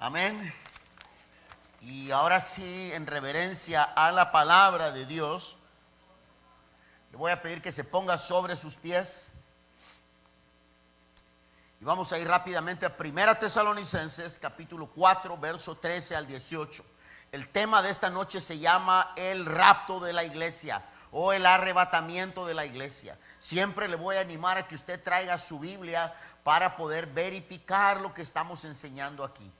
Amén. Y ahora sí, en reverencia a la palabra de Dios, le voy a pedir que se ponga sobre sus pies. Y vamos a ir rápidamente a 1 Tesalonicenses, capítulo 4, verso 13 al 18. El tema de esta noche se llama el rapto de la iglesia o el arrebatamiento de la iglesia. Siempre le voy a animar a que usted traiga su Biblia para poder verificar lo que estamos enseñando aquí.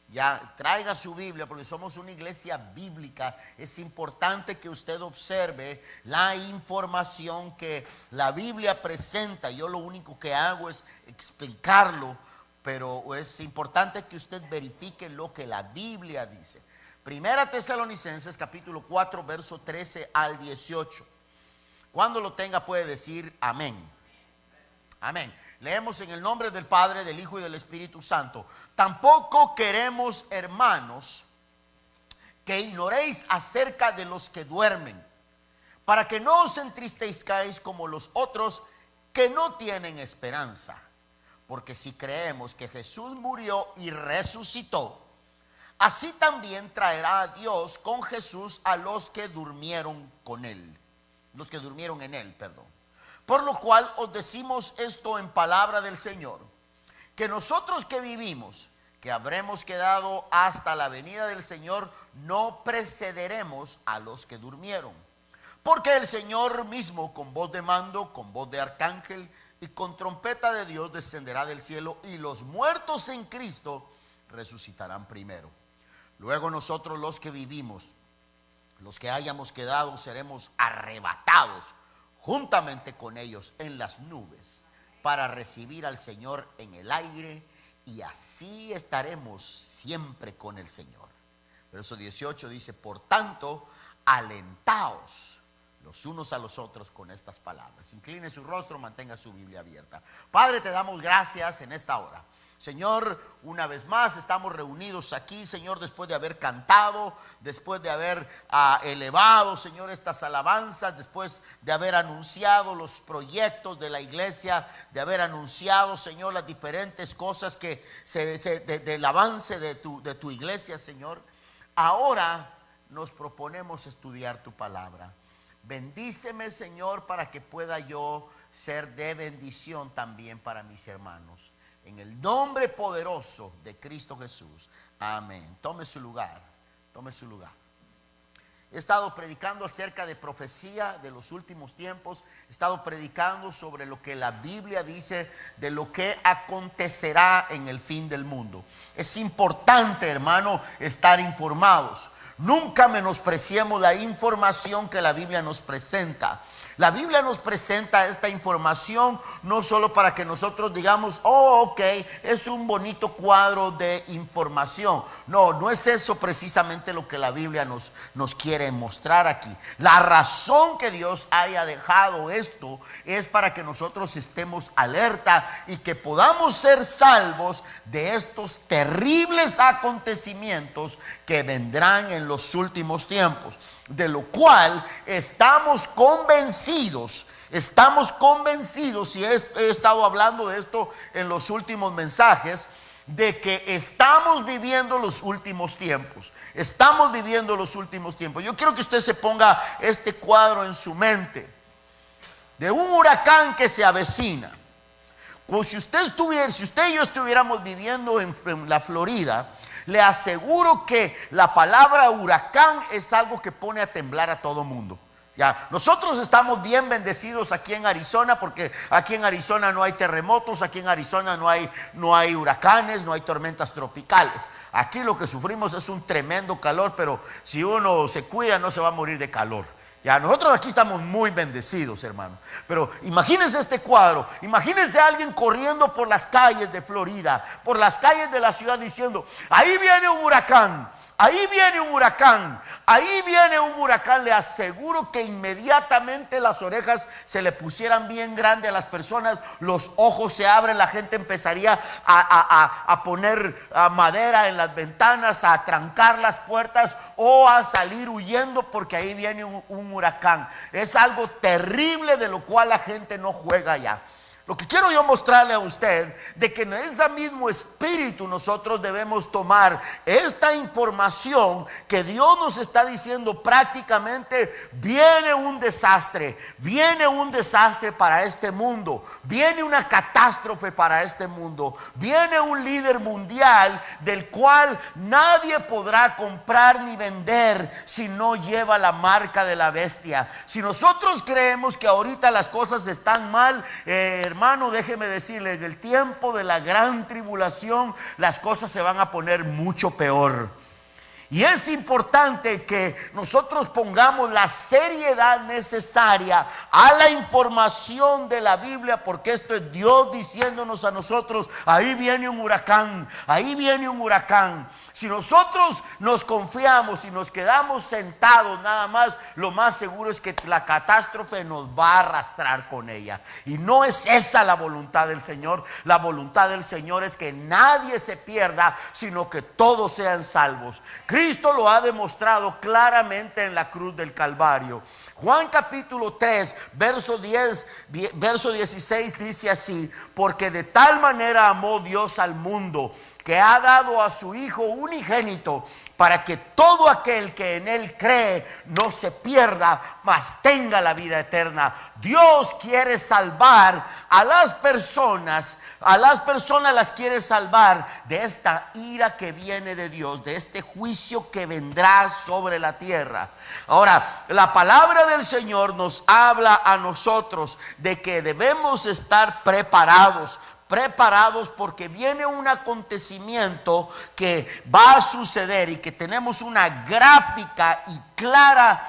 Ya traiga su Biblia, porque somos una iglesia bíblica. Es importante que usted observe la información que la Biblia presenta. Yo lo único que hago es explicarlo, pero es importante que usted verifique lo que la Biblia dice. 1 Tesalonicenses capítulo 4 verso 13 al 18. Cuando lo tenga puede decir amén. Amén. Leemos en el nombre del Padre, del Hijo y del Espíritu Santo. Tampoco queremos, hermanos, que ignoréis acerca de los que duermen, para que no os entristezcáis como los otros que no tienen esperanza. Porque si creemos que Jesús murió y resucitó, así también traerá a Dios con Jesús a los que durmieron con él. Los que durmieron en él, perdón. Por lo cual os decimos esto en palabra del Señor, que nosotros que vivimos, que habremos quedado hasta la venida del Señor, no precederemos a los que durmieron. Porque el Señor mismo, con voz de mando, con voz de arcángel y con trompeta de Dios, descenderá del cielo, y los muertos en Cristo resucitarán primero. Luego nosotros los que vivimos, los que hayamos quedado, seremos arrebatados juntamente con ellos en las nubes para recibir al Señor en el aire, y así estaremos siempre con el Señor. Verso 18 dice: por tanto, alentaos los unos a los otros con estas palabras. Incline su rostro, mantenga su Biblia abierta. Padre, te damos gracias en esta hora. Señor, una vez más estamos reunidos aquí, Señor, después de haber cantado, después de haber elevado, Señor, estas alabanzas, después de haber anunciado los proyectos de la iglesia, de haber anunciado, Señor, las diferentes cosas que del avance de tu iglesia, Señor. Ahora nos proponemos estudiar tu palabra. Bendíceme, Señor, para que pueda yo ser de bendición también para mis hermanos. En el nombre poderoso de Cristo Jesús. Amén. Tome su lugar. Tome su lugar. He estado predicando acerca de profecía de los últimos tiempos. He estado predicando sobre lo que la Biblia dice de lo que acontecerá en el fin del mundo. Es importante, hermano, estar informados. Nunca menospreciemos la información que la Biblia nos presenta. La Biblia nos presenta esta información no solo para que nosotros digamos: oh, ok, es un bonito cuadro de información. No, no es eso precisamente lo que la Biblia nos quiere mostrar aquí. La razón que Dios haya dejado esto es para que nosotros estemos alerta y que podamos ser salvos de estos terribles acontecimios que vendrán en los últimos tiempos, de lo cual estamos convencidos, y he estado hablando de esto en los últimos mensajes, de que estamos viviendo los últimos tiempos. Estamos viviendo los últimos tiempos. Yo quiero que usted se ponga este cuadro en su mente de un huracán que se avecina. Pues si usted y yo estuviéramos viviendo en la Florida, le aseguro que la palabra huracán es algo que pone a temblar a todo mundo. Ya, nosotros estamos bien bendecidos aquí en Arizona, porque aquí en Arizona no hay terremotos, aquí en Arizona no hay huracanes, no hay tormentas tropicales. Aquí lo que sufrimos es un tremendo calor, pero si uno se cuida no se va a morir de calor. Ya, nosotros aquí estamos muy bendecidos, hermano. Pero imagínense este cuadro. Imagínense a alguien corriendo por las calles de Florida, por las calles de la ciudad, diciendo: ahí viene un huracán, ahí viene un huracán, ahí viene un huracán. Le aseguro que inmediatamente las orejas se le pusieran bien grandes a las personas, los ojos se abren, la gente empezaría a poner madera en las ventanas, a trancar las puertas o a salir huyendo, porque ahí viene un huracán. Es algo terrible de lo cual la gente no juega ya. Lo que quiero yo mostrarle a usted, de que en ese mismo espíritu nosotros debemos tomar esta información que Dios nos está diciendo prácticamente: viene un desastre para este mundo, viene una catástrofe para este mundo, viene un líder mundial del cual nadie podrá comprar ni vender si no lleva la marca de la bestia. Si nosotros creemos que ahorita las cosas están mal, hermano, déjeme decirle, en el tiempo de la gran tribulación las cosas se van a poner mucho peor. Y es importante que nosotros pongamos la seriedad necesaria a la información de la Biblia, porque esto es Dios diciéndonos a nosotros: ahí viene un huracán, ahí viene un huracán. Si nosotros nos confiamos y nos quedamos sentados nada más, lo más seguro es que la catástrofe nos va a arrastrar con ella. Y no es esa la voluntad del Señor. La voluntad del Señor es que nadie se pierda, sino que todos sean salvos. Cristo lo ha demostrado claramente en la cruz del Calvario. Juan capítulo 3, verso 16 dice así: porque de tal manera amó Dios al mundo, que ha dado a su Hijo unigénito, para que todo aquel que en Él cree no se pierda, mas tenga la vida eterna. Dios quiere salvar a las personas las quiere salvar de esta ira que viene de Dios, de este juicio que vendrá sobre la tierra. Ahora, la palabra del Señor nos habla a nosotros de que debemos estar preparados porque viene un acontecimiento que va a suceder, y que tenemos una gráfica y clara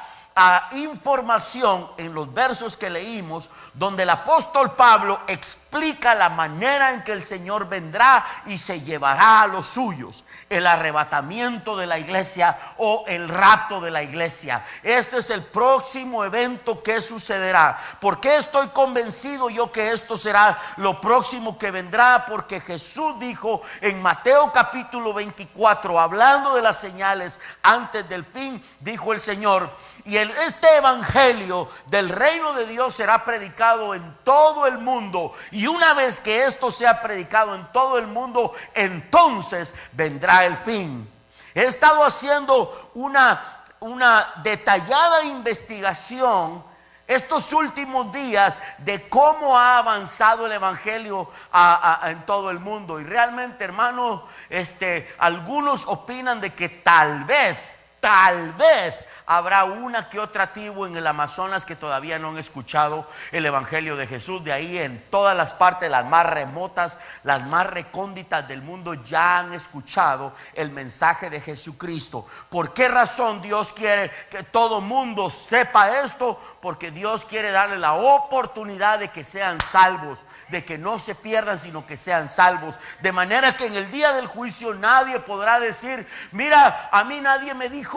información en los versos que leímos, donde el apóstol Pablo explica la manera en que el Señor vendrá y se llevará a los suyos: el arrebatamiento de la iglesia o el rapto de la iglesia. Este es el próximo evento que sucederá. ¿Por qué estoy convencido yo que esto será lo próximo que vendrá? Porque Jesús dijo en Mateo capítulo 24, hablando de las señales antes del fin, dijo el Señor: y este evangelio del reino de Dios será predicado en todo el mundo, y una vez que esto sea predicado en todo el mundo, entonces vendrá el fin. He estado haciendo una detallada investigación estos últimos días de cómo ha avanzado el evangelio en todo el mundo, y realmente, hermano, algunos opinan de que tal vez habrá una que otra tribu en el Amazonas que todavía no han escuchado el evangelio de Jesús. De ahí, en todas las partes, las más remotas, las más recónditas del mundo, ya han escuchado el mensaje de Jesucristo. ¿Por qué razón Dios quiere que todo mundo sepa esto? Porque Dios quiere darle la oportunidad de que sean salvos, de que no se pierdan, sino que sean salvos, de manera que en el día del juicio nadie podrá decir: mira, a mí nadie me dijo,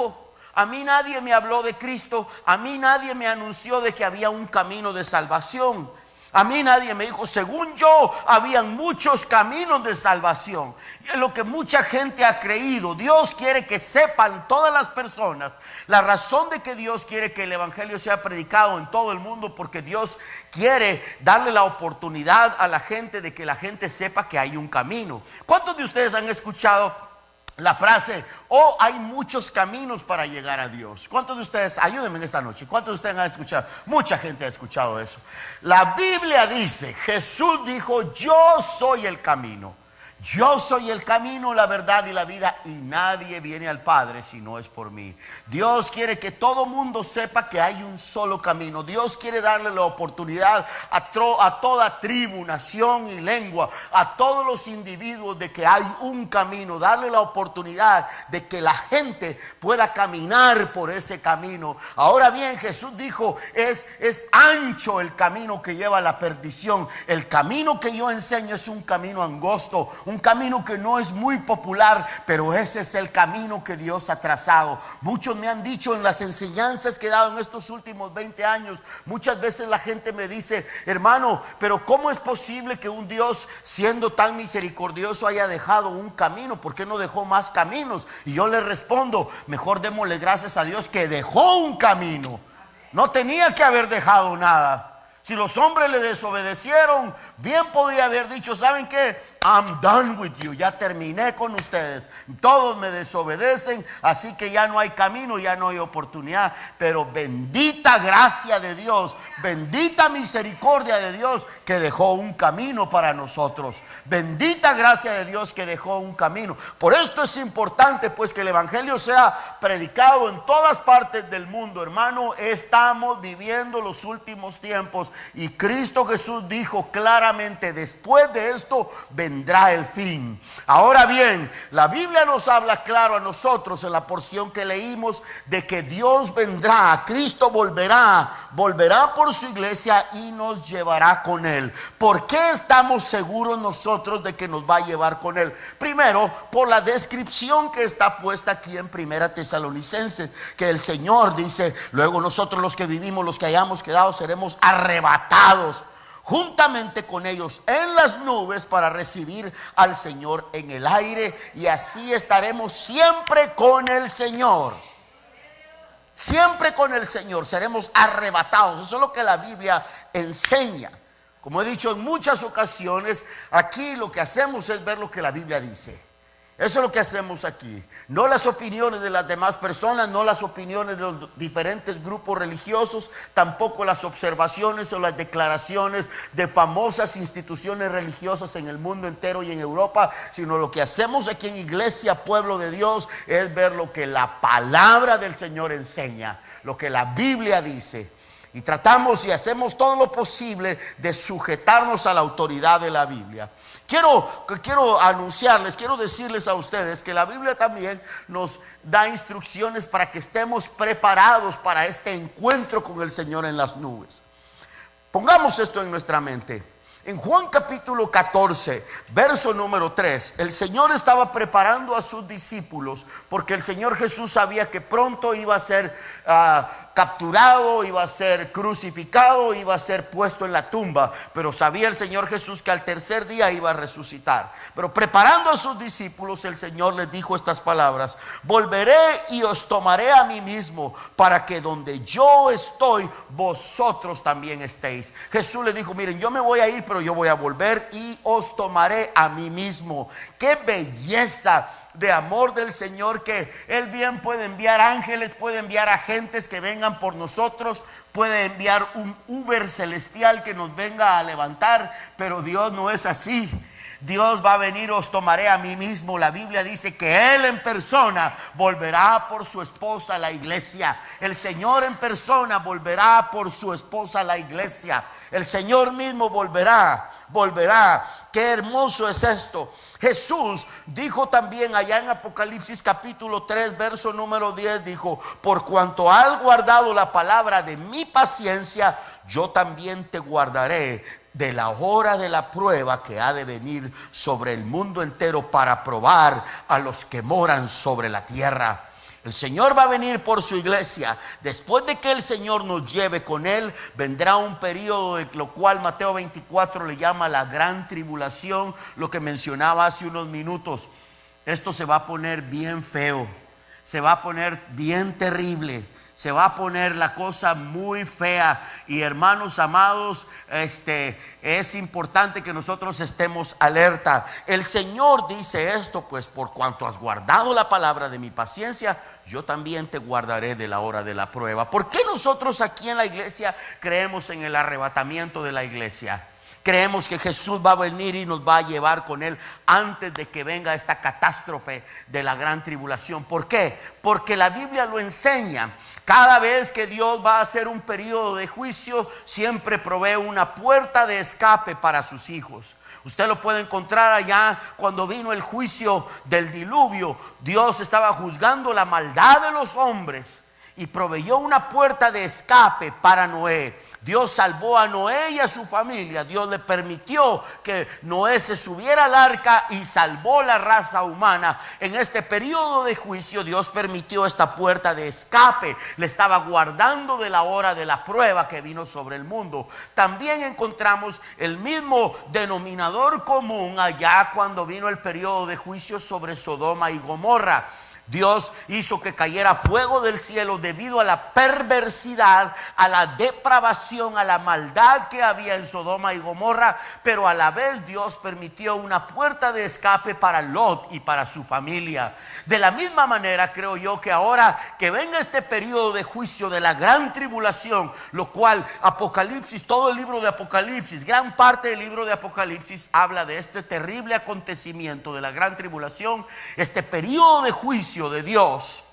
a mí nadie me habló de Cristo, a mí nadie me anunció de que había un camino de salvación, a mí nadie me dijo. Según yo, habían muchos caminos de salvación, y es lo que mucha gente ha creído. Dios quiere que sepan todas las personas la razón de que Dios quiere que el evangelio sea predicado en todo el mundo, porque Dios quiere darle la oportunidad a la gente de que la gente sepa que hay un camino. ¿Cuántos de ustedes han escuchado la frase: oh, hay muchos caminos para llegar a Dios? ¿Cuántos de ustedes, ayúdenme en esta noche, cuántos de ustedes han escuchado? Mucha gente ha escuchado eso. La Biblia dice, Jesús dijo: yo soy el camino. Yo soy el camino, la verdad y la vida, y nadie viene al Padre si no es por mí. Dios quiere que todo mundo sepa que hay un solo camino. Dios quiere darle la oportunidad a toda tribu, nación y lengua, a todos los individuos, de que hay un camino. Darle la oportunidad de que la gente pueda caminar por ese camino. Ahora bien, Jesús dijo: es ancho el camino que lleva a la perdición. El camino que yo enseño es un camino angosto, un camino que no es muy popular, pero ese es el camino que Dios ha trazado. Muchos me han dicho en las enseñanzas que he dado en estos últimos 20 años, muchas veces la gente me dice: hermano, pero ¿cómo es posible que un Dios, siendo tan misericordioso, haya dejado un camino? ¿Por qué no dejó más caminos? Y yo le respondo: mejor démosle gracias a Dios que dejó un camino. No tenía que haber dejado nada. Si los hombres le desobedecieron, Bien podía haber dicho, ¿saben qué? I'm done with you, ya terminé con ustedes. Todos me desobedecen, así que ya no hay camino, ya no hay oportunidad. Pero bendita gracia de Dios, bendita misericordia de Dios que dejó un camino para nosotros. Bendita gracia de Dios que dejó un camino. Por esto es importante pues que el evangelio sea predicado en todas partes del mundo, hermano. Estamos viviendo los últimos tiempos y Cristo Jesús dijo claramente: después de esto vendrá el fin. Ahora bien, la Biblia nos habla claro a nosotros en la porción que leímos de que Dios vendrá, Cristo volverá por su iglesia y nos llevará con él. ¿Por qué estamos seguros nosotros de que nos va a llevar con él? Primero, por la descripción que está puesta aquí en Primera Tesalonicenses, que el Señor dice: luego nosotros los que vivimos, los que hayamos quedado, seremos arrebatados juntamente con ellos en las nubes para recibir al Señor en el aire, y así estaremos siempre con el Señor. Siempre con el Señor seremos arrebatados. Eso es lo que la Biblia enseña. Como he dicho en muchas ocasiones, aquí lo que hacemos es ver lo que la Biblia dice. Eso es lo que hacemos aquí. No las opiniones de las demás personas, no las opiniones de los diferentes grupos religiosos, tampoco las observaciones o las declaraciones de famosas instituciones religiosas en el mundo entero y en Europa, sino lo que hacemos aquí en Iglesia Pueblo de Dios es ver lo que la palabra del Señor enseña, lo que la Biblia dice. Y tratamos y hacemos todo lo posible de sujetarnos a la autoridad de la Biblia. Quiero anunciarles, quiero decirles a ustedes que la Biblia también nos da instrucciones para que estemos preparados para este encuentro con el Señor en las nubes. Pongamos esto en nuestra mente. En Juan capítulo 14, verso número 3, el Señor estaba preparando a sus discípulos porque el Señor Jesús sabía que pronto iba a ser capturado, iba a ser crucificado, iba a ser puesto en la tumba. Pero sabía el Señor Jesús que al tercer día iba a resucitar. Pero preparando a sus discípulos, el Señor les dijo estas palabras: volveré y os tomaré a mí mismo, para que donde yo estoy, vosotros también estéis. Jesús les dijo: miren, yo me voy a ir, pero yo voy a volver y os tomaré a mí mismo. Qué belleza de amor del Señor, que Él bien puede enviar ángeles, puede enviar agentes que vengan por nosotros, puede enviar un Uber celestial que nos venga a levantar, pero Dios no es así. Dios va a venir: os tomaré a mí mismo. La Biblia dice que Él en persona volverá por su esposa, la iglesia. El Señor en persona volverá por su esposa, la iglesia. El Señor mismo volverá. Qué hermoso es esto. Jesús dijo también allá en Apocalipsis capítulo 3, verso número 10, dijo: por cuanto has guardado la palabra de mi paciencia, yo también te guardaré de la hora de la prueba que ha de venir sobre el mundo entero para probar a los que moran sobre la tierra. El Señor va a venir por su iglesia. Después de que el Señor nos lleve con Él, vendrá un periodo de lo cual Mateo 24 le llama la gran tribulación, lo que mencionaba hace unos minutos. Esto se va a poner bien feo, se va a poner bien terrible, se va a poner la cosa muy fea. Y hermanos amados, es importante que nosotros estemos alerta. El Señor dice esto: pues por cuanto has guardado la palabra de mi paciencia, yo también te guardaré de la hora de la prueba. ¿Por qué nosotros aquí en la iglesia creemos en el arrebatamiento de la iglesia? Creemos que Jesús va a venir y nos va a llevar con Él antes de que venga esta catástrofe de la gran tribulación. ¿Por qué? Porque la Biblia lo enseña. Cada vez que Dios va a hacer un periodo de juicio, siempre provee una puerta de escape para sus hijos. Usted lo puede encontrar allá cuando vino el juicio del diluvio. Dios estaba juzgando la maldad de los hombres y proveyó una puerta de escape para Noé. Dios salvó a Noé y a su familia. Dios le permitió que Noé se subiera al arca y salvó la raza humana. En este periodo de juicio, Dios permitió esta puerta de escape. Le estaba guardando de la hora de la prueba que vino sobre el mundo. También encontramos el mismo denominador común allá cuando vino el periodo de juicio sobre Sodoma y Gomorra. Dios hizo que cayera fuego del cielo debido a la perversidad, a la depravación, a la maldad que había en Sodoma y Gomorra, pero a la vez Dios permitió una puerta de escape para Lot y para su familia. De la misma manera creo yo que ahora que venga este periodo de juicio de la gran tribulación, lo cual Apocalipsis, todo el libro de Apocalipsis, gran parte del libro de Apocalipsis habla de este terrible acontecimiento de la gran tribulación, este periodo de juicio de Dios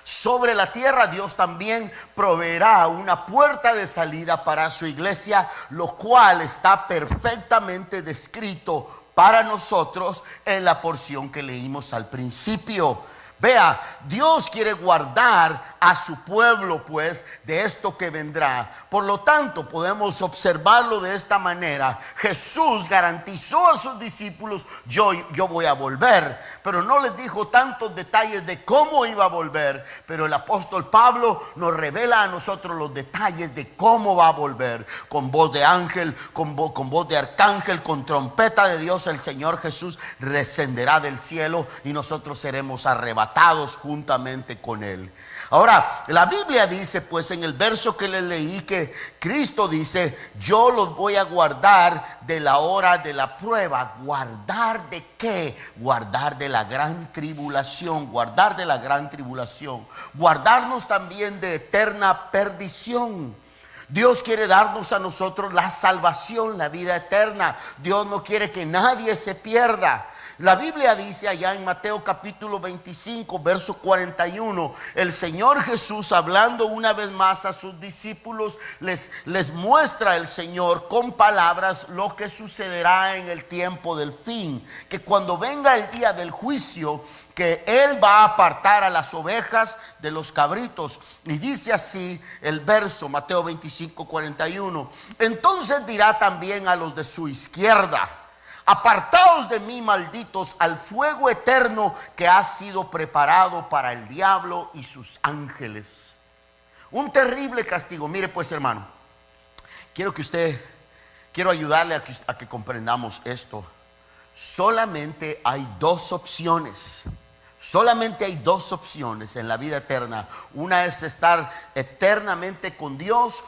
sobre la tierra. Dios también proveerá una puerta de salida para su iglesia, lo cual está perfectamente descrito para nosotros en la porción que leímos al principio. Vea, Dios quiere guardar a su pueblo pues de esto que vendrá. Por lo tanto, podemos observarlo de esta manera. Jesús garantizó a sus discípulos: yo voy a volver, pero no les dijo tantos detalles de cómo iba a volver. Pero el apóstol Pablo nos revela a nosotros los detalles de cómo va a volver: con voz de ángel, con voz de arcángel, con trompeta de Dios. El Señor Jesús descenderá del cielo y nosotros seremos arrebatados juntamente con él. Ahora, la Biblia dice pues en el verso que les leí que Cristo dice: yo los voy a guardar de la hora de la prueba. ¿Guardar de qué? Guardar de la gran tribulación. Guardar de la gran tribulación. Guardarnos también de eterna perdición. Dios quiere darnos a nosotros la salvación, la vida eterna. Dios no quiere que nadie se pierda. La Biblia dice allá en Mateo capítulo 25, verso 41, el Señor Jesús, hablando una vez más a sus discípulos, les muestra el Señor con palabras lo que sucederá en el tiempo del fin. Que cuando venga el día del juicio, que Él va a apartar a las ovejas de los cabritos. Y dice así el verso, Mateo 25, 41. Entonces dirá también a los de su izquierda: apartaos de mí, malditos, al fuego eterno que ha sido preparado para el diablo y sus ángeles. Un terrible castigo. Mire pues, hermano, quiero ayudarle a que comprendamos esto. Solamente hay dos opciones. Solamente hay dos opciones en la vida eterna. Una es estar eternamente con Dios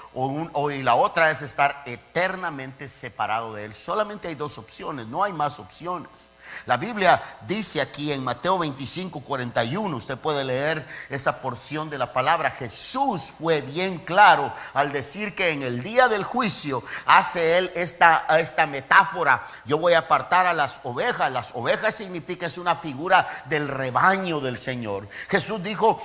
y la otra es estar eternamente separado de Él. Solamente hay dos opciones, no hay más opciones. La Biblia dice aquí en Mateo 25, 41, usted puede leer esa porción de la palabra. Jesús fue bien claro al decir que en el día del juicio hace Él esta metáfora: yo voy a apartar a las ovejas. Las ovejas significa, es una figura del rebaño del Señor. Jesús dijo: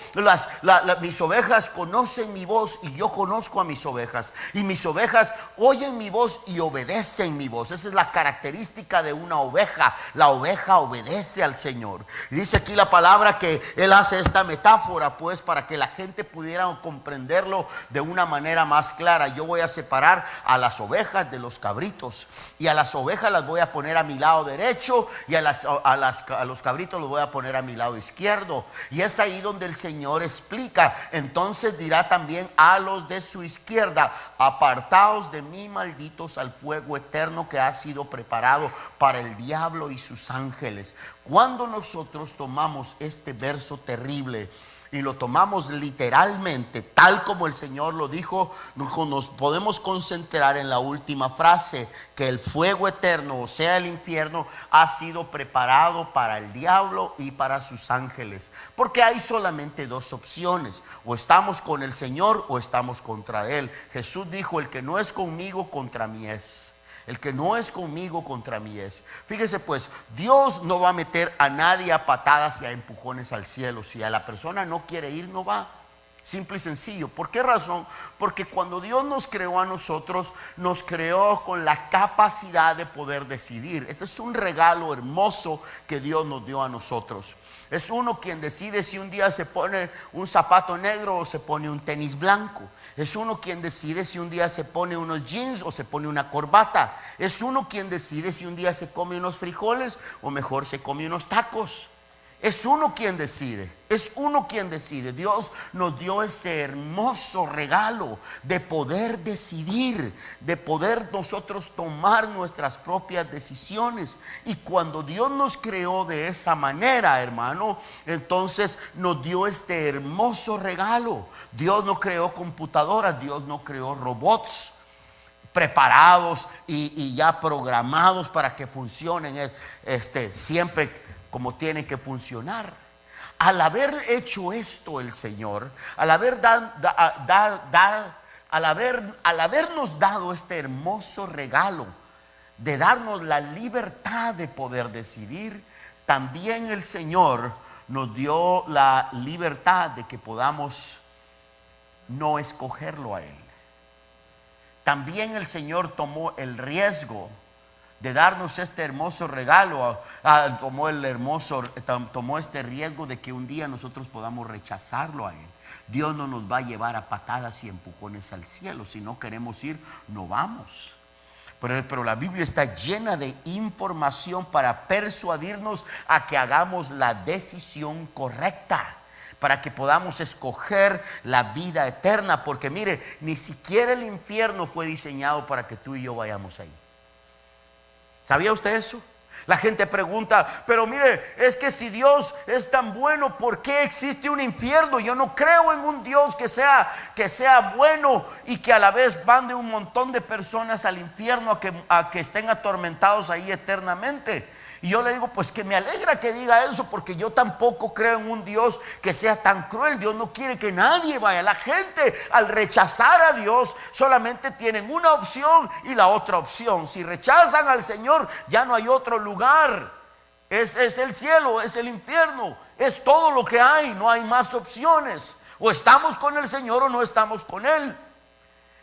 mis ovejas conocen mi voz y yo conozco a mis ovejas, y mis ovejas oyen mi voz y obedecen mi voz. Esa es la característica de una oveja. La oveja obedece al Señor. Y dice aquí la palabra que Él hace esta metáfora pues para que la gente pudiera comprenderlo de una manera más clara. Yo voy a separar a las ovejas de los cabritos, y a las ovejas las voy a poner a mi lado derecho, y a los cabritos los voy a poner a mi lado izquierdo. Y es ahí donde el Señor explica: entonces dirá también a los de su izquierda: apartaos de mí, malditos, al fuego eterno que ha sido preparado para el diablo y sus ángeles. Cuando nosotros tomamos este verso terrible y lo tomamos literalmente, tal como el Señor lo dijo, nos podemos concentrar en la última frase: que el fuego eterno, o sea el infierno, ha sido preparado para el diablo y para sus ángeles. Porque hay solamente dos opciones: o estamos con el Señor o estamos contra Él. Jesús dijo: el que no es conmigo, contra mí es. El que no es conmigo, contra mí es. Fíjese pues, Dios no va a meter a nadie a patadas y a empujones al cielo. Si a la persona no quiere ir, no va. Simple y sencillo. ¿Por qué razón? Porque cuando Dios nos creó a nosotros, nos creó con la capacidad de poder decidir. Este es un regalo hermoso que Dios nos dio a nosotros. Es uno quien decide si un día se pone un zapato negro o se pone un tenis blanco. Es uno quien decide si un día se pone unos jeans o se pone una corbata. Es uno quien decide si un día se come unos frijoles o mejor se come unos tacos. Es uno quien decide, es uno quien decide. Dios nos dio ese hermoso regalo de poder decidir, de poder nosotros tomar nuestras propias decisiones. Y cuando Dios nos creó de esa manera, hermano, entonces nos dio este hermoso regalo. Dios no creó computadoras, Dios no creó robots preparados y ya programados para que funcionen siempre como tiene que funcionar. Al haber hecho esto el Señor, al habernos dado este hermoso regalo de darnos la libertad de poder decidir, también el Señor nos dio la libertad de que podamos no escogerlo a Él. También el Señor tomó el riesgo de darnos este hermoso regalo, tomó este riesgo de que un día nosotros podamos rechazarlo a Él. Dios no nos va a llevar a patadas y empujones al cielo. Si no queremos ir, no vamos. Pero la Biblia está llena de información para persuadirnos a que hagamos la decisión correcta, para que podamos escoger la vida eterna. Porque mire, ni siquiera el infierno fue diseñado para que tú y yo vayamos ahí. ¿Sabía usted eso? La gente pregunta, pero mire, es que si Dios es tan bueno, ¿por qué existe un infierno? Yo no creo en un Dios que sea bueno y que a la vez mande un montón de personas al infierno a que estén atormentados ahí eternamente. Y yo le digo, pues que me alegra que diga eso, porque yo tampoco creo en un Dios que sea tan cruel. Dios no quiere que nadie vaya. La gente, al rechazar a Dios, solamente tienen una opción y la otra opción. Si rechazan al Señor, ya no hay otro lugar. Es el cielo, es el infierno, es todo lo que hay. No hay más opciones. O estamos con el Señor o no estamos con Él.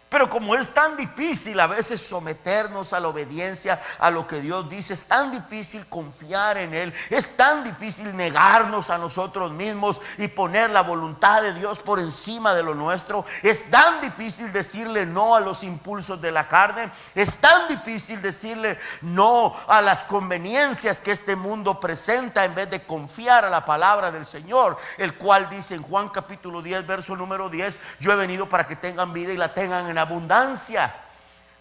Pero como es tan difícil a veces someternos a la obediencia a lo que Dios dice, es tan difícil confiar en Él, es tan difícil negarnos a nosotros mismos y poner la voluntad de Dios por encima de lo nuestro, es tan difícil decirle no a los impulsos de la carne, es tan difícil decirle no a las conveniencias que este mundo presenta en vez de confiar a la palabra del Señor, el cual dice en Juan capítulo 10 verso número 10, yo he venido para que tengan vida y la tengan en abundancia.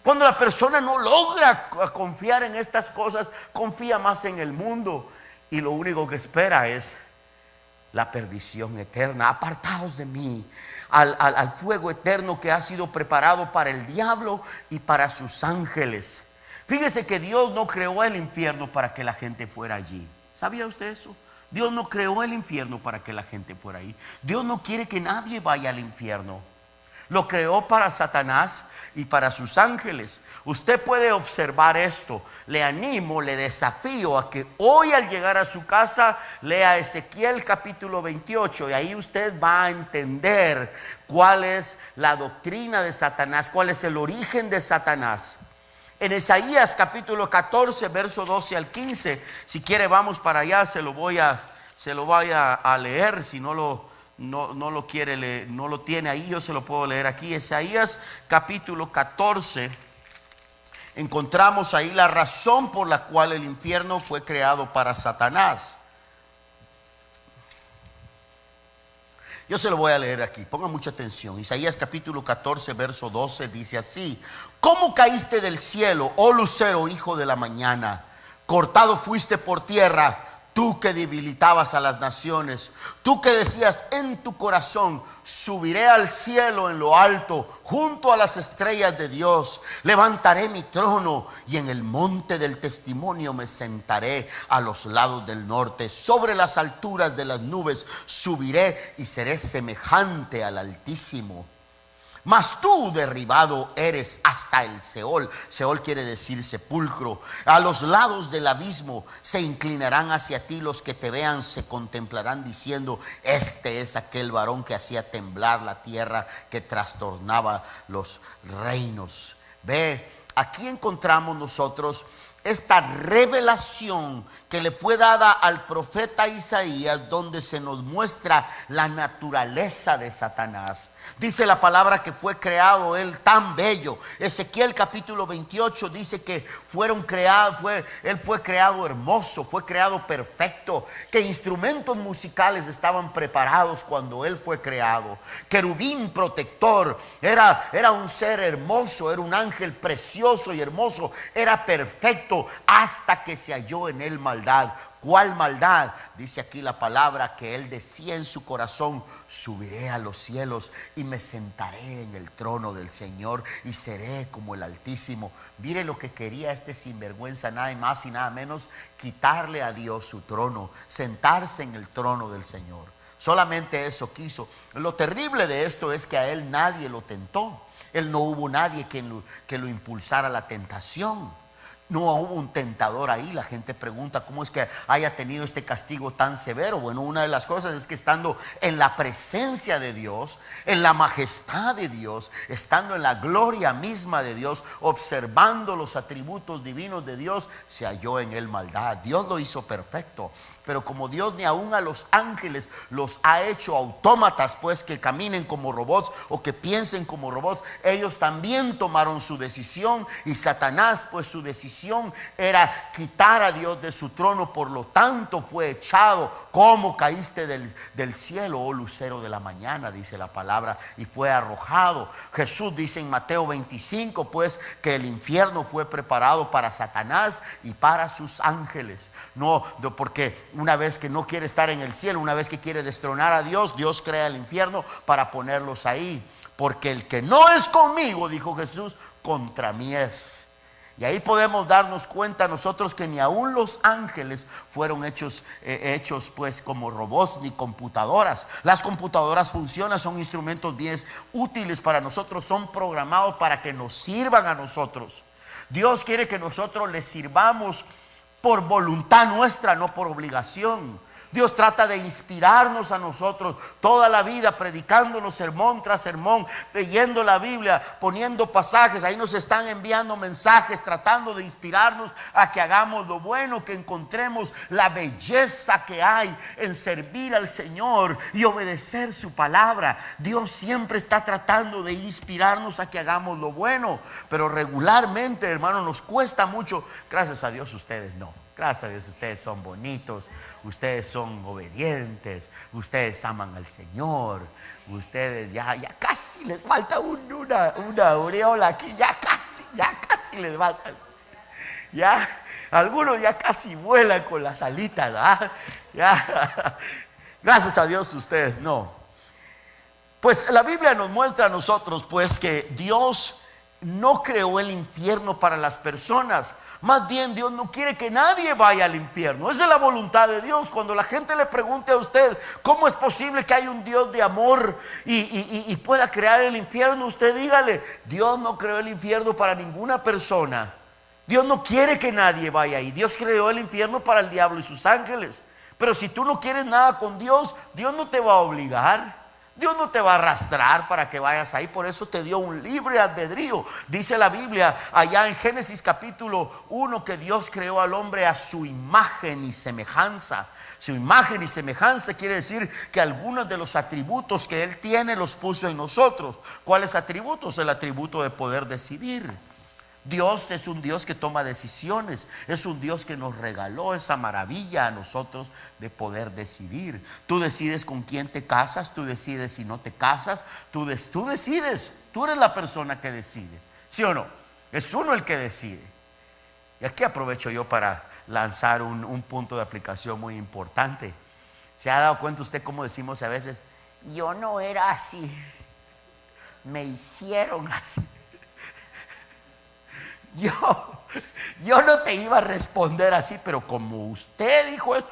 Cuando la persona no logra confiar en estas cosas, confía más en el mundo y lo único que espera es la perdición eterna. Apartaos de mí al fuego eterno que ha sido preparado para el diablo y para sus ángeles. Fíjese que Dios no creó el infierno para que la gente fuera allí. ¿Sabía usted eso? Dios no creó el infierno para que la gente fuera ahí. Dios no quiere que nadie vaya al infierno. Lo creó para Satanás y para sus ángeles. Usted puede observar esto. Le animo, le desafío a que hoy al llegar a su casa lea Ezequiel capítulo 28 y ahí usted va a entender cuál es la doctrina de Satanás, cuál es el origen de Satanás. En Isaías capítulo 14 verso 12 al 15, si quiere vamos para allá, se lo voy a leer. Si no lo quiere leer, no lo tiene ahí, yo se lo puedo leer aquí. Isaías capítulo 14, encontramos ahí la razón por la cual el infierno fue creado para Satanás. Yo se lo voy a leer aquí, ponga mucha atención. Isaías capítulo 14 verso 12 dice así: ¿Cómo caíste del cielo, oh lucero, hijo de la mañana? Cortado fuiste por tierra, tú que debilitabas a las naciones, tú que decías en tu corazón, subiré al cielo en lo alto, junto a las estrellas de Dios, levantaré mi trono y en el monte del testimonio me sentaré a los lados del norte, sobre las alturas de las nubes subiré y seré semejante al Altísimo. Mas tú derribado eres hasta el Seol. Seol quiere decir sepulcro. A los lados del abismo se inclinarán hacia ti los que te vean, se contemplarán diciendo: este es aquel varón que hacía temblar la tierra, que trastornaba los reinos. Ve, aquí encontramos nosotros esta revelación que le fue dada al profeta Isaías, donde se nos muestra la naturaleza de Satanás. Dice la palabra que fue creado él tan bello. Ezequiel capítulo 28 dice que él fue creado hermoso, fue creado perfecto, que instrumentos musicales estaban preparados cuando él fue creado. Querubín protector, era un ser hermoso, era un ángel precioso y hermoso, era perfecto hasta que se halló en él maldad. ¿Cuál maldad? Dice aquí la palabra que él decía en su corazón: subiré a los cielos y me sentaré en el trono del Señor y seré como el Altísimo. Mire lo que quería este sinvergüenza, nada más y nada menos, quitarle a Dios su trono, sentarse en el trono del Señor. Solamente eso quiso. Lo terrible de esto es que a él nadie lo tentó. Él no hubo nadie que lo impulsara a la tentación. No hubo un tentador ahí. La gente pregunta cómo es que haya tenido este castigo tan severo. Bueno, una de las cosas es que estando en la presencia de Dios, en la majestad de Dios, estando en la gloria misma de Dios, observando los atributos divinos de Dios, se halló en él maldad. Dios lo hizo perfecto, pero como Dios ni aún a los ángeles los ha hecho autómatas, pues que caminen como robots o que piensen como robots, ellos también tomaron su decisión. Y Satanás, pues su decisión era quitar a Dios de su trono. Por lo tanto fue echado. Como caíste del cielo, oh lucero de la mañana, dice la palabra, y fue arrojado. Jesús dice en Mateo 25 pues que el infierno fue preparado para Satanás y para sus ángeles. No, porque una vez que no quiere estar en el cielo, una vez que quiere destronar a Dios, Dios crea el infierno para ponerlos ahí. Porque el que no es conmigo, dijo Jesús, contra mí es. Y ahí podemos darnos cuenta nosotros que ni aún los ángeles fueron hechos pues como robots ni computadoras. Las computadoras funcionan, son instrumentos bien útiles para nosotros, son programados para que nos sirvan a nosotros. Dios quiere que nosotros le sirvamos por voluntad nuestra, no por obligación. Dios trata de inspirarnos a nosotros toda la vida, predicándonos sermón tras sermón, leyendo la Biblia, poniendo pasajes. Ahí nos están enviando mensajes, tratando de inspirarnos a que hagamos lo bueno, que encontremos la belleza que hay en servir al Señor y obedecer su palabra. Dios siempre está tratando de inspirarnos a que hagamos lo bueno, pero regularmente, hermano, nos cuesta mucho. Gracias a Dios ustedes no. Gracias a Dios ustedes son bonitos, ustedes son obedientes, ustedes aman al Señor, ustedes ya casi les falta una aureola aquí, ya casi les va a salir. Ya, algunos ya casi vuelan con las alitas, ¿verdad? Ya, gracias a Dios ustedes no. Pues la Biblia nos muestra a nosotros pues que Dios no creó el infierno para las personas. Más bien Dios no quiere que nadie vaya al infierno. Esa es la voluntad de Dios. Cuando la gente le pregunte a usted cómo es posible que haya un Dios de amor y pueda crear el infierno, usted dígale: Dios no creó el infierno para ninguna persona. Dios no quiere que nadie vaya ahí. Dios creó el infierno para el diablo y sus ángeles. Pero si tú no quieres nada con Dios, Dios no te va a obligar. Dios no te va a arrastrar para que vayas ahí. Por eso te dio un libre albedrío. Dice la Biblia allá en Génesis capítulo 1 que Dios creó al hombre a su imagen y semejanza. Su imagen y semejanza quiere decir que algunos de los atributos que Él tiene los puso en nosotros. ¿Cuáles atributos? El atributo de poder decidir. Dios es un Dios que toma decisiones. Es un Dios que nos regaló esa maravilla a nosotros de poder decidir. Tú decides con quién te casas, tú decides si no te casas, tú decides. Tú eres la persona que decide, ¿sí o no? Es uno el que decide. Y aquí aprovecho yo para lanzar un punto de aplicación muy importante. ¿Se ha dado cuenta usted cómo decimos a veces: yo no era así, me hicieron así? Yo no te iba a responder así, pero como usted dijo eso,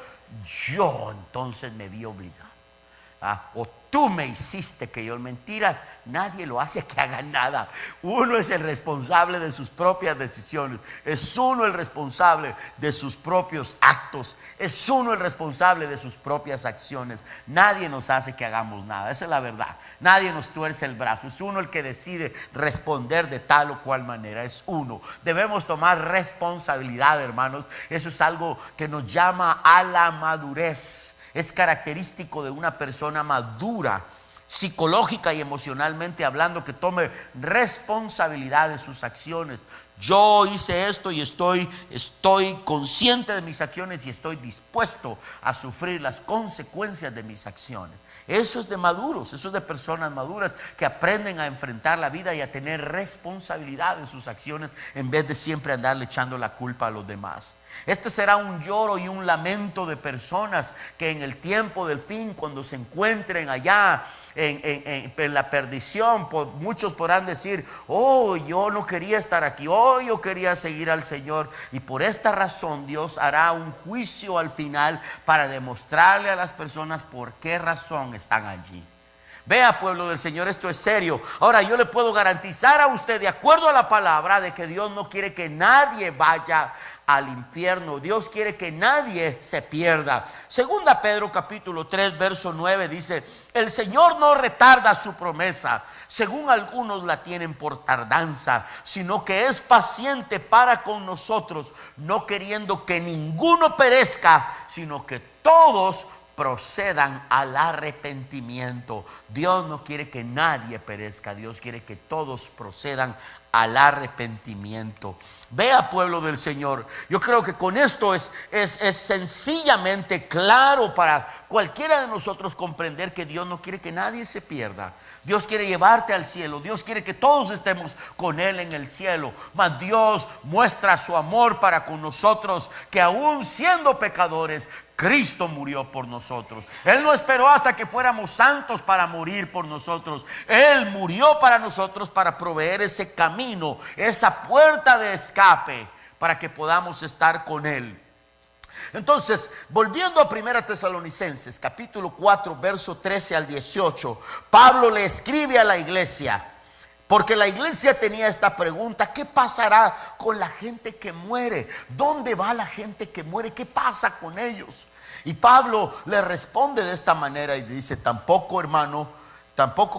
yo entonces me vi obligado. O tú me hiciste que yo. Mentiras, nadie lo hace que haga nada. Uno es el responsable de sus propias decisiones. Es uno el responsable de sus propios actos. Es uno el responsable de sus propias acciones. Nadie nos hace que hagamos nada. Esa es la verdad. Nadie nos tuerce el brazo. Es uno el que decide responder de tal o cual manera. Es uno. Debemos tomar responsabilidad, hermanos. Eso es algo que nos llama a la madurez. Es característico de una persona madura, psicológica y emocionalmente hablando, que tome responsabilidad de sus acciones. Yo hice esto y estoy consciente de mis acciones y estoy dispuesto a sufrir las consecuencias de mis acciones. Eso es de maduros, eso es de personas maduras que aprenden a enfrentar la vida y a tener responsabilidad de sus acciones en vez de siempre andarle echando la culpa a los demás. Este será un lloro y un lamento de personas que en el tiempo del fin, cuando se encuentren allá en la perdición, muchos podrán decir: oh, yo no quería estar aquí, oh, yo quería seguir al Señor. Y por esta razón Dios hará un juicio al final para demostrarle a las personas por qué razón están allí. Vea, pueblo del Señor, esto es serio. Ahora, yo le puedo garantizar a usted, de acuerdo a la palabra, de que Dios no quiere que nadie vaya al infierno. Dios quiere que nadie se pierda. Segunda Pedro capítulo 3 verso 9 dice: el Señor no retarda su promesa, según algunos la tienen por tardanza, sino que es paciente para con nosotros, no queriendo que ninguno perezca, sino que todos procedan al arrepentimiento. Dios no quiere que nadie perezca. Dios quiere que todos procedan al arrepentimiento. Vea, pueblo del Señor, yo creo que con esto es sencillamente claro para cualquiera de nosotros comprender que Dios no quiere que nadie se pierda. Dios quiere llevarte al cielo. Dios quiere que todos estemos con Él en el cielo. Mas Dios muestra su amor para con nosotros, que aún siendo pecadores, Cristo murió por nosotros. Él no esperó hasta que fuéramos santos para morir por nosotros. Él murió para nosotros, para proveer ese camino, esa puerta de escape, para que podamos estar con Él. Entonces, volviendo a 1 Tesalonicenses capítulo 4 verso 13 al 18, Pablo le escribe a la iglesia, porque la iglesia tenía esta pregunta: ¿qué pasará con la gente que muere? ¿Dónde va la gente que muere? ¿Qué pasa con ellos? Y Pablo le responde de esta manera y dice: tampoco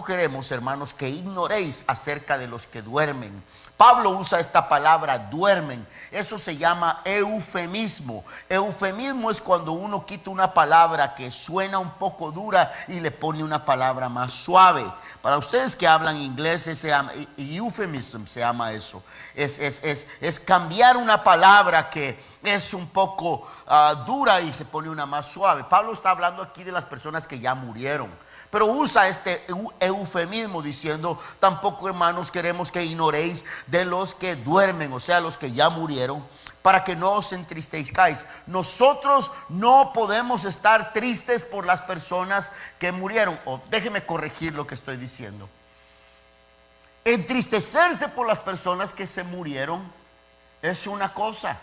queremos, hermanos, que ignoréis acerca de los que duermen. Pablo usa esta palabra duermen. Eso se llama eufemismo. Eufemismo es cuando uno quita una palabra que suena un poco dura y le pone una palabra más suave. Para ustedes que hablan inglés, se llama euphemism, se llama eso. Es cambiar una palabra que es un poco dura y se pone una más suave. Pablo está hablando aquí de las personas que ya murieron, pero usa este eufemismo diciendo: tampoco, hermanos, queremos que ignoréis de los que duermen, o sea, los que ya murieron, para que no os entristezcáis. Nosotros no podemos estar tristes por las personas que murieron. Déjeme corregir lo que estoy diciendo. Entristecerse por las personas que se murieron es una cosa,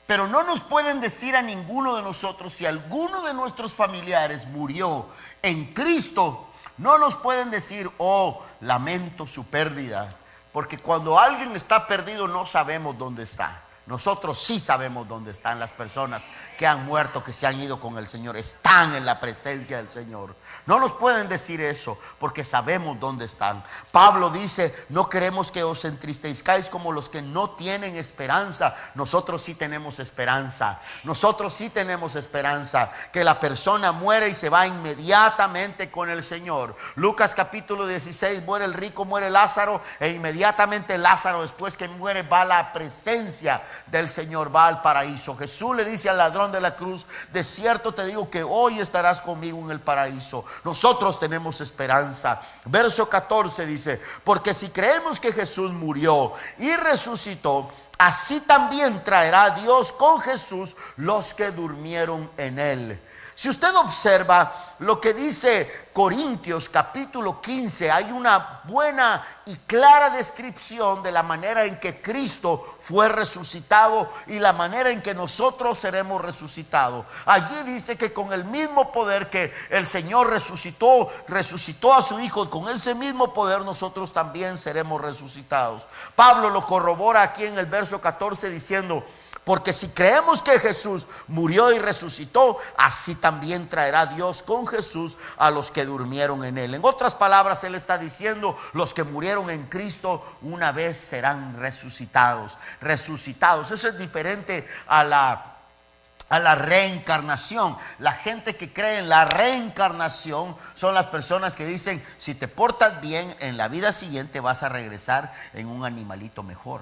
pero no nos pueden decir a ninguno de nosotros, si alguno de nuestros familiares murió en Cristo, no nos pueden decir: oh, lamento su pérdida, porque cuando alguien está perdido no sabemos dónde está. Nosotros sí sabemos dónde están las personas que han muerto, que se han ido con el Señor. Están en la presencia del Señor. No nos pueden decir eso porque sabemos dónde están. Pablo dice: no queremos que os entristezcáis como los que no tienen esperanza. Nosotros sí tenemos esperanza. Nosotros sí tenemos esperanza. Que la persona muere y se va inmediatamente con el Señor. Lucas capítulo 16, muere el rico, muere Lázaro, e inmediatamente Lázaro, después que muere, va a la presencia del Señor, va al paraíso. Jesús le dice al ladrón de la cruz: de cierto te digo que hoy estarás conmigo en el paraíso. Nosotros tenemos esperanza. Verso 14 dice: porque si creemos que Jesús murió y resucitó, así también traerá Dios con Jesús los que durmieron en él. Si usted observa lo que dice Corintios capítulo 15, hay una buena y clara descripción de la manera en que Cristo fue resucitado y la manera en que nosotros seremos resucitados. Allí dice que con el mismo poder que el Señor resucitó a su Hijo, con ese mismo poder nosotros también seremos resucitados. Pablo lo corrobora aquí en el verso 14 diciendo: porque si creemos que Jesús murió y resucitó, así también traerá Dios con Jesús a los que durmieron en él. En otras palabras, él está diciendo: los que murieron en Cristo una vez serán resucitados. Eso es diferente a la reencarnación. La gente que cree en la reencarnación son las personas que dicen: si te portas bien, en la vida siguiente vas a regresar en un animalito mejor.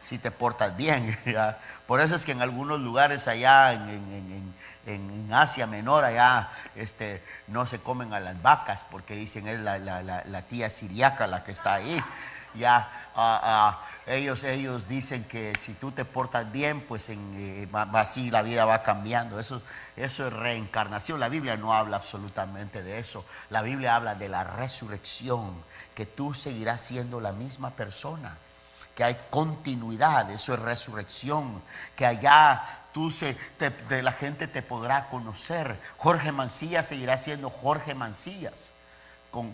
Si te portas bien, ¿ya? Por eso es que en algunos lugares allá en Asia Menor, allá no se comen a las vacas, porque dicen es la tía siriaca la que está ahí. Ya ellos dicen que si tú te portas bien, pues así la vida va cambiando. Eso es reencarnación. La Biblia no habla absolutamente de eso. La Biblia habla de la resurrección, que tú seguirás siendo la misma persona, que hay continuidad. Eso es resurrección, que allá la gente te podrá conocer. Jorge Mancillas seguirá siendo Jorge Mancillas, con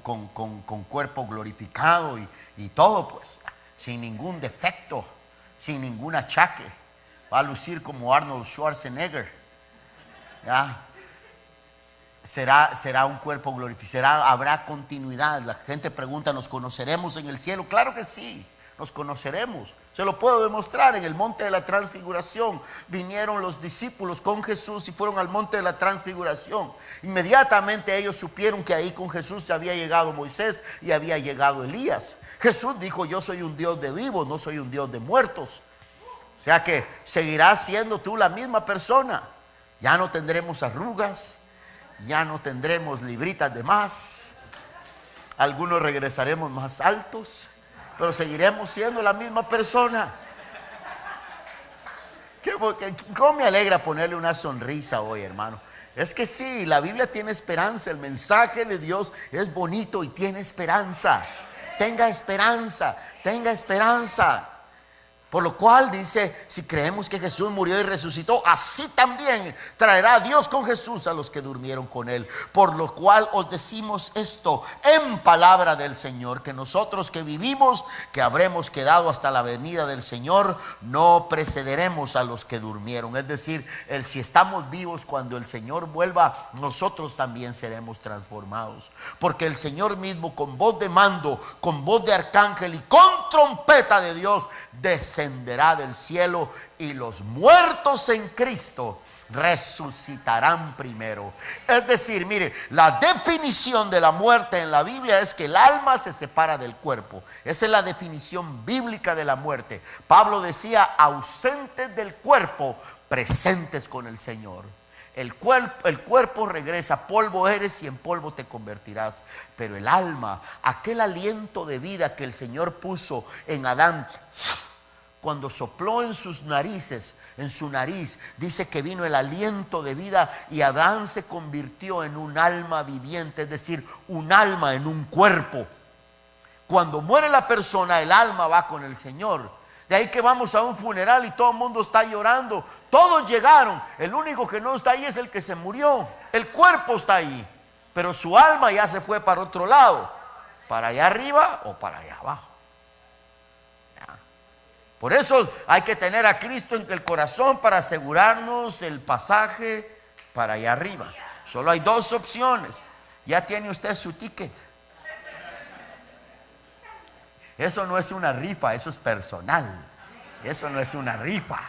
cuerpo glorificado y todo, pues sin ningún defecto, sin ningún achaque. Va a lucir como Arnold Schwarzenegger, ¿ya? Será un cuerpo glorificado, habrá continuidad. La gente pregunta: ¿nos conoceremos en el cielo? Claro que sí, nos conoceremos. Se lo puedo demostrar. En el monte de la transfiguración vinieron los discípulos con Jesús y fueron al monte de la transfiguración. Inmediatamente ellos supieron que ahí con Jesús ya había llegado Moisés y había llegado Elías. Jesús dijo: yo soy un Dios de vivos, no soy un Dios de muertos. O sea que seguirás siendo tú la misma persona. Ya no tendremos arrugas, ya no tendremos libritas de más. Algunos regresaremos más altos, pero seguiremos siendo la misma persona. ¿Cómo me alegra ponerle una sonrisa hoy, hermano? Es que sí, la Biblia tiene esperanza. El mensaje de Dios es bonito y tiene esperanza. Tenga esperanza, tenga esperanza. Por lo cual dice: si creemos que Jesús murió y resucitó, así también traerá Dios con Jesús a los que durmieron con él. Por lo cual os decimos esto en palabra del Señor, que nosotros que vivimos, que habremos quedado hasta la venida del Señor, no precederemos a los que durmieron. Es decir, si estamos vivos cuando el Señor vuelva, nosotros también seremos transformados. Porque el Señor mismo, con voz de mando, con voz de arcángel y con trompeta de Dios, descenderá del cielo, y los muertos en Cristo resucitarán primero. Es decir, mire, la definición de la muerte en la Biblia es que el alma se separa del cuerpo. Esa es la definición bíblica de la muerte. Pablo decía: ausentes del cuerpo, presentes con el Señor. El cuerpo regresa, polvo eres y en polvo te convertirás. Pero el alma, aquel aliento de vida que el Señor puso en Adán, cuando sopló en sus narices, en su nariz, dice que vino el aliento de vida y Adán se convirtió en un alma viviente, es decir, un alma en un cuerpo. Cuando muere la persona, el alma va con el Señor. De ahí que vamos a un funeral y todo el mundo está llorando. Todos llegaron, el único que no está ahí es el que se murió. El cuerpo está ahí, pero su alma ya se fue para otro lado, para allá arriba o para allá abajo. Por eso hay que tener a Cristo en el corazón para asegurarnos el pasaje para allá arriba. Solo hay dos opciones. Ya tiene usted su ticket. Eso no es una rifa, eso es personal. Eso no es una rifa,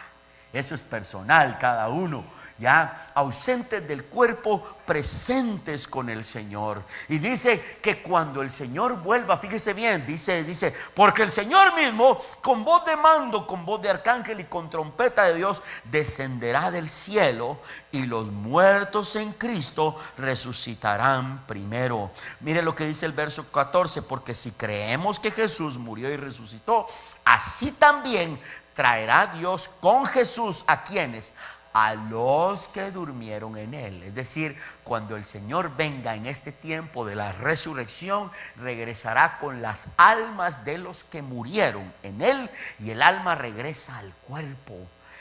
eso es personal, cada uno. Ya ausentes del cuerpo, presentes con el Señor. Y dice que cuando el Señor vuelva, fíjese bien, dice, porque el Señor mismo, con voz de mando, con voz de arcángel y con trompeta de Dios, descenderá del cielo, y los muertos en Cristo resucitarán primero. Mire lo que dice el verso 14: porque si creemos que Jesús murió y resucitó, así también traerá Dios con Jesús a quienes, a los que durmieron en él. Es decir, cuando el Señor venga en este tiempo de la resurrección, regresará con las almas de los que murieron en él, y el alma regresa al cuerpo.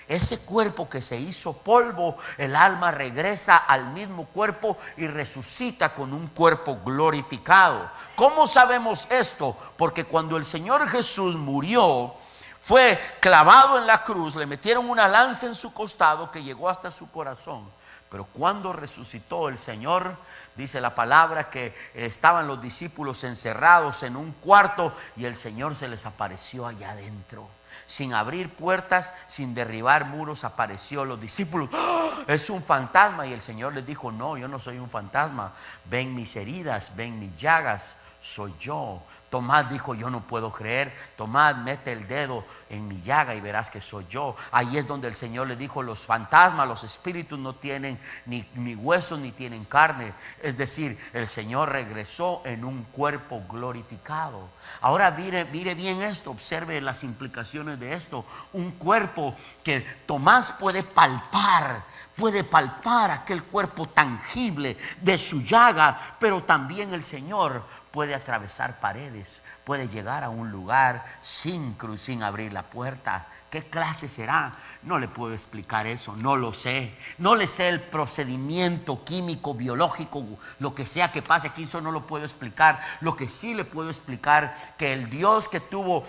Ese cuerpo que se hizo polvo, el alma regresa al mismo cuerpo y resucita con un cuerpo glorificado. ¿Cómo sabemos esto? Porque cuando el Señor Jesús murió, fue clavado en la cruz, le metieron una lanza en su costado que llegó hasta su corazón. Pero cuando resucitó el Señor, dice la palabra que estaban los discípulos encerrados en un cuarto y el Señor se les apareció allá adentro. Sin abrir puertas, sin derribar muros, apareció. Los discípulos, ¡oh!, es un fantasma. Y el Señor les dijo: no, yo no soy un fantasma. Ven mis heridas, ven mis llagas, soy yo. Tomás dijo: yo no puedo creer. Tomás, mete el dedo en mi llaga y verás que soy yo. Ahí es donde el Señor le dijo: los fantasmas, los espíritus no tienen ni huesos ni tienen carne. Es decir, el Señor regresó en un cuerpo glorificado. Ahora mire bien esto, observe las implicaciones de esto. Un cuerpo que Tomás puede palpar aquel cuerpo tangible de su llaga, pero también el Señor puede atravesar paredes, puede llegar a un lugar sin cruz, sin abrir la puerta. ¿Qué clase será? No le puedo explicar eso, no lo sé. No le sé el procedimiento químico, biológico, lo que sea que pase aquí, eso no lo puedo explicar. Lo que sí le puedo explicar, que el Dios que tuvo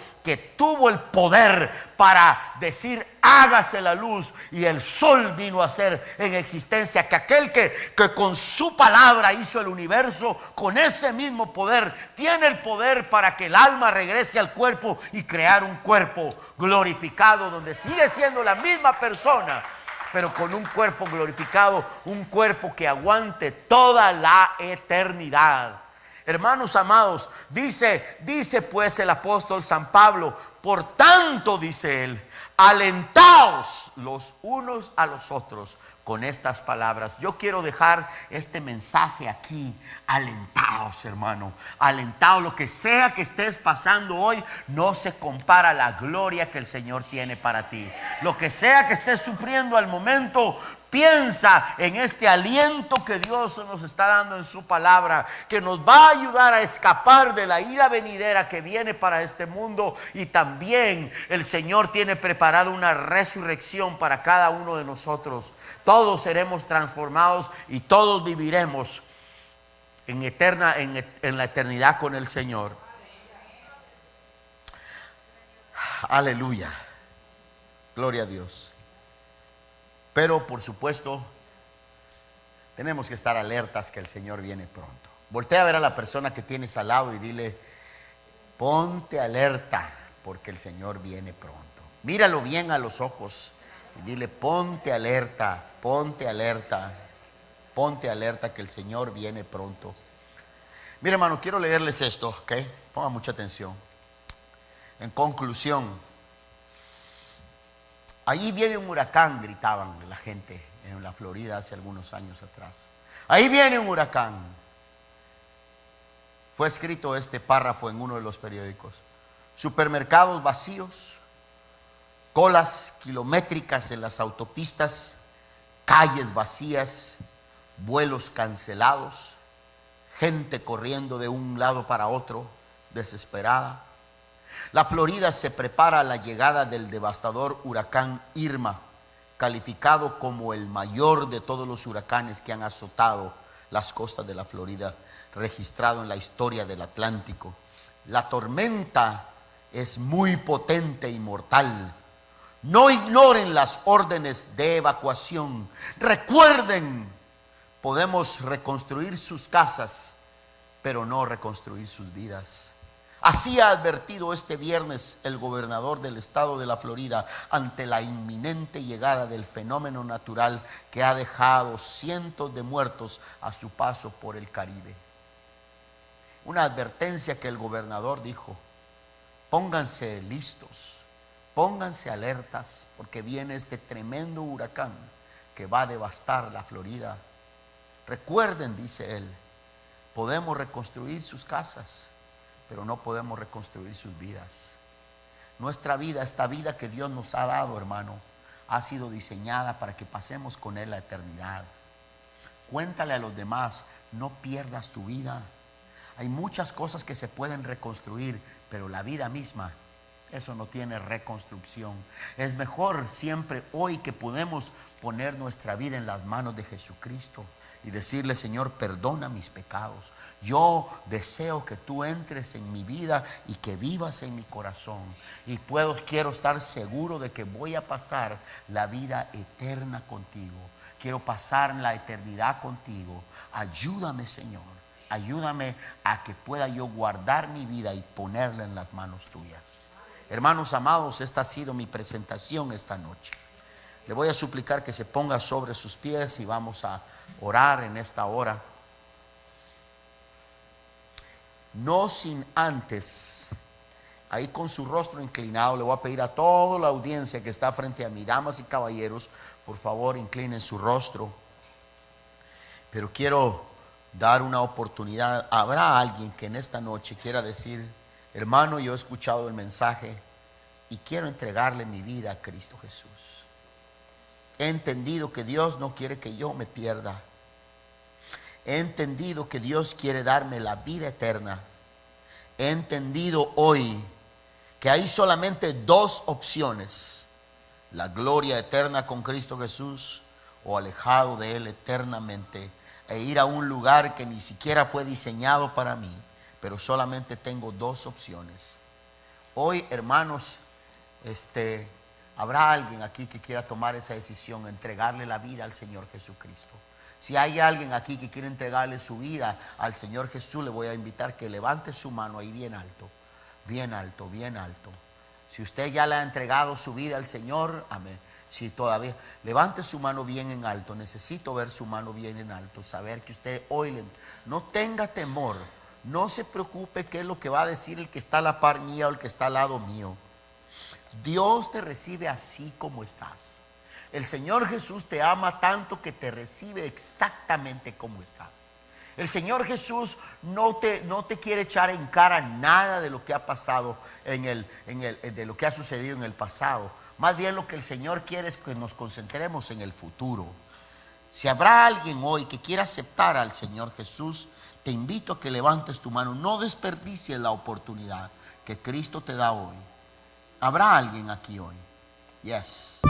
el poder para decir: hágase la luz, y el sol vino a ser en existencia, que aquel que con su palabra hizo el universo, con ese mismo poder tiene el poder para que el alma regrese al cuerpo y crear un cuerpo glorificado, donde sigue siendo la misma persona, pero con un cuerpo glorificado, un cuerpo que aguante toda la eternidad. Hermanos amados, dice pues el apóstol San Pablo: por tanto, dice él, alentaos los unos a los otros con estas palabras. Yo quiero dejar este mensaje aquí. Alentaos, hermano, alentaos. Lo que sea que estés pasando hoy no se compara a la gloria que el Señor tiene para ti. Lo que sea que estés sufriendo al momento, piensa en este aliento que Dios nos está dando en su palabra, que nos va a ayudar a escapar de la ira venidera que viene para este mundo. Y también el Señor tiene preparado una resurrección para cada uno de nosotros. Todos seremos transformados y todos viviremos en la eternidad con el Señor. Aleluya. Gloria a Dios. Pero por supuesto tenemos que estar alertas que el Señor viene pronto. Voltea a ver a la persona que tienes al lado y dile: ponte alerta porque el Señor viene pronto. Míralo bien a los ojos y dile: ponte alerta, ponte alerta, ponte alerta que el Señor viene pronto. Mira, hermano, quiero leerles esto, ¿ok? Ponga mucha atención. En conclusión, ahí viene un huracán, gritaban la gente en la Florida hace algunos años atrás. Ahí viene un huracán. Fue escrito este párrafo en uno de los periódicos. Supermercados vacíos, colas kilométricas en las autopistas, calles vacías, vuelos cancelados, gente corriendo de un lado para otro, desesperada. La Florida se prepara a la llegada del devastador huracán Irma, calificado como el mayor de todos los huracanes que han azotado las costas de la Florida, registrado en la historia del Atlántico. La tormenta es muy potente y mortal. No ignoren las órdenes de evacuación. Recuerden, podemos reconstruir sus casas, pero no reconstruir sus vidas. Así ha advertido este viernes el gobernador del estado de la Florida ante la inminente llegada del fenómeno natural que ha dejado cientos de muertos a su paso por el Caribe. Una advertencia que el gobernador dijo: pónganse listos, pónganse alertas, porque viene este tremendo huracán que va a devastar la Florida. Recuerden, dice él, podemos reconstruir sus casas, pero no podemos reconstruir sus vidas. Nuestra vida, esta vida que Dios nos ha dado, hermano, ha sido diseñada para que pasemos con Él la eternidad. Cuéntale a los demás, no pierdas tu vida. Hay muchas cosas que se pueden reconstruir, pero la vida misma, eso no tiene reconstrucción. Es mejor siempre hoy que podemos poner nuestra vida en las manos de Jesucristo y decirle: Señor, perdona mis pecados. Yo deseo que tú entres en mi vida y que vivas en mi corazón. Y quiero estar seguro de que voy a pasar la vida eterna contigo. Quiero pasar la eternidad contigo. Ayúdame, Señor. Ayúdame a que pueda yo guardar mi vida y ponerla en las manos tuyas. Hermanos amados, esta ha sido mi presentación esta noche. Le voy a suplicar que se ponga sobre sus pies y vamos a orar en esta hora. No sin antes, ahí con su rostro inclinado, le voy a pedir a toda la audiencia que está frente a mí, damas y caballeros, por favor inclinen su rostro. Pero quiero dar una oportunidad. ¿Habrá alguien que en esta noche quiera decir: hermano, yo he escuchado el mensaje y quiero entregarle mi vida a Cristo Jesús? He entendido que Dios no quiere que yo me pierda. He entendido que Dios quiere darme la vida eterna. He entendido hoy que hay solamente dos opciones: la gloria eterna con Cristo Jesús o alejado de Él eternamente e ir a un lugar que ni siquiera fue diseñado para mí. Pero solamente tengo dos opciones. Hoy, hermanos, habrá alguien aquí que quiera tomar esa decisión, entregarle la vida al Señor Jesucristo. Si hay alguien aquí que quiere entregarle su vida al Señor Jesús, le voy a invitar que levante su mano ahí bien alto, bien alto, bien alto. Si usted ya le ha entregado su vida al Señor, amén. Si todavía, levante su mano bien en alto. Necesito ver su mano bien en alto, saber que usted hoy no tenga temor. No se preocupe qué es lo que va a decir el que está a la par mía o el que está al lado mío. Dios te recibe así como estás. El Señor Jesús te ama tanto que te recibe exactamente como estás. El Señor Jesús no te quiere echar en cara nada de lo que ha pasado de lo que ha sucedido en el pasado. Más bien lo que el Señor quiere es que nos concentremos en el futuro. Si habrá alguien hoy que quiera aceptar al Señor Jesús, te invito a que levantes tu mano. No desperdicies la oportunidad que Cristo te da hoy. ¿Habrá alguien aquí hoy? Yes.